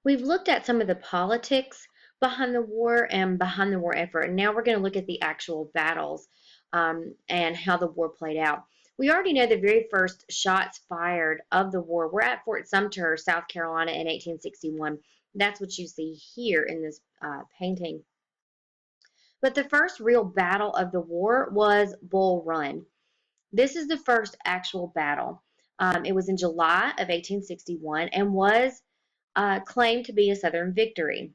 We've looked at some of the politics behind the war and behind the war effort, and now we're going to look at the actual battles and how the war played out. We already know the very first shots fired of the war were at Fort Sumter, South Carolina in 1861. That's what you see here in this painting. But the first real battle of the war was Bull Run. This is the first actual battle. It was in July of 1861 and was claimed to be a Southern victory.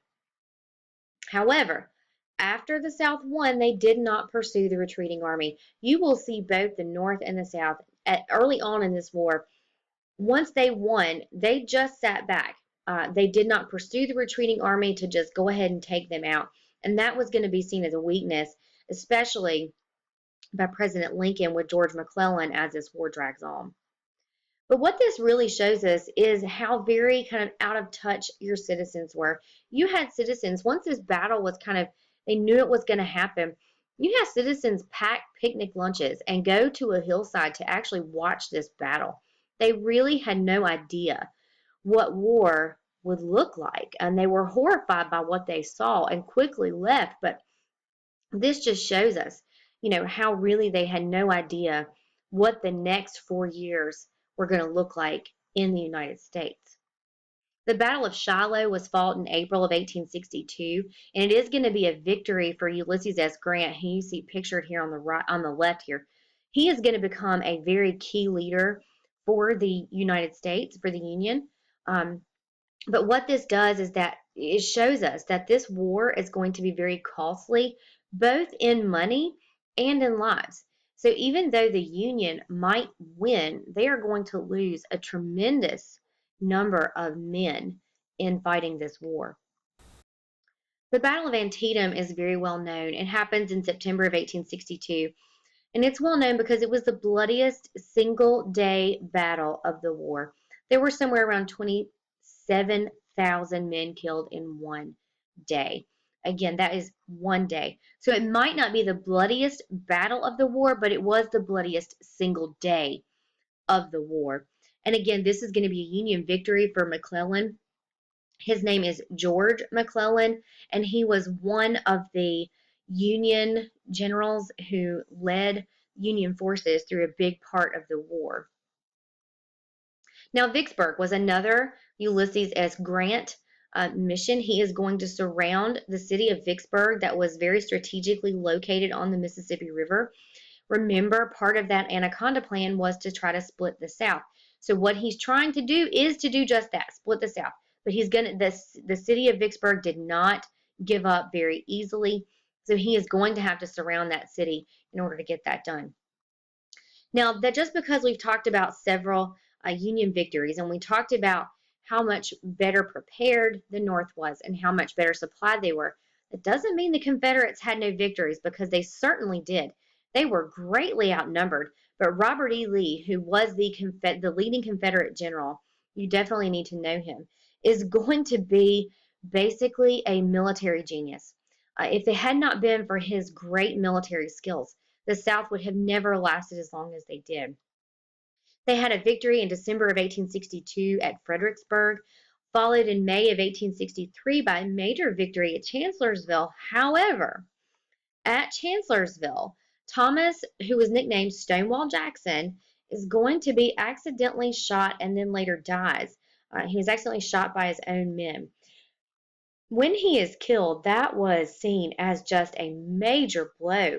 However, after the South won, they did not pursue the retreating army. You will see both the North and the South early on in this war. Once they won, they just sat back. They did not pursue the retreating army to just go ahead and take them out. And that was going to be seen as a weakness, especially by President Lincoln with George McClellan as this war drags on. But what this really shows us is how very kind of out of touch your citizens were. You had citizens, once this battle was kind of, they knew it was going to happen, you had citizens pack picnic lunches and go to a hillside to actually watch this battle. They really had no idea what war would look like, and they were horrified by what they saw and quickly left. But this just shows us, how really they had no idea what the next 4 years were going to look like in the United States. The Battle of Shiloh was fought in April of 1862, and it is going to be a victory for Ulysses S. Grant, who you see pictured here on the right, on the left here. He is going to become a very key leader for the United States, for the Union. But what this does is that it shows us that this war is going to be very costly, both in money and in lives. So even though the Union might win, they are going to lose a tremendous number of men in fighting this war. The Battle of Antietam is very well known. It happens in September of 1862, and it's well known because it was the bloodiest single day battle of the war. There were somewhere around 27,000 men killed in one day. Again, that is one day. So it might not be the bloodiest battle of the war, but it was the bloodiest single day of the war. And again, this is going to be a Union victory for McClellan. His name is George McClellan, and he was one of the Union generals who led Union forces through a big part of the war. Now, Vicksburg was another Ulysses S. Grant mission. He is going to surround the city of Vicksburg that was very strategically located on the Mississippi River. Remember, part of that Anaconda plan was to try to split the South. So what he's trying to do is to do just that, split the South. But the city of Vicksburg did not give up very easily. So he is going to have to surround that city in order to get that done. Now, that just because we've talked about several Union victories and we talked about how much better prepared the North was and how much better supplied they were, it doesn't mean the Confederates had no victories, because they certainly did. They were greatly outnumbered, but Robert E. Lee, who was the leading Confederate general, you definitely need to know him, is going to be basically a military genius. If it had not been for his great military skills, the South would have never lasted as long as they did. They had a victory in December of 1862 at Fredericksburg, followed in May of 1863 by a major victory at Chancellorsville. However, at Chancellorsville, Thomas, who was nicknamed Stonewall Jackson, is going to be accidentally shot and then later dies. He was accidentally shot by his own men. When he is killed, that was seen as just a major blow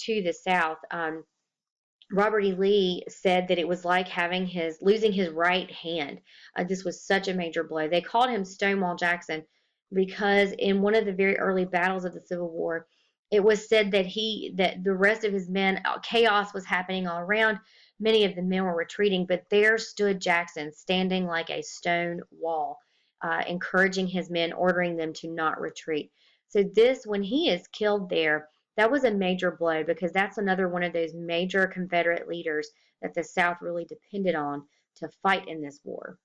to the South. Robert E. Lee said that it was like losing his right hand. This was such a major blow. They called him Stonewall Jackson because in one of the very early battles of the Civil War, it was said that the rest of his men, chaos was happening all around. Many of the men were retreating, but there stood Jackson standing like a stone wall, encouraging his men, ordering them to not retreat. So when he is killed there, that was a major blow, because that's another one of those major Confederate leaders that the South really depended on to fight in this war.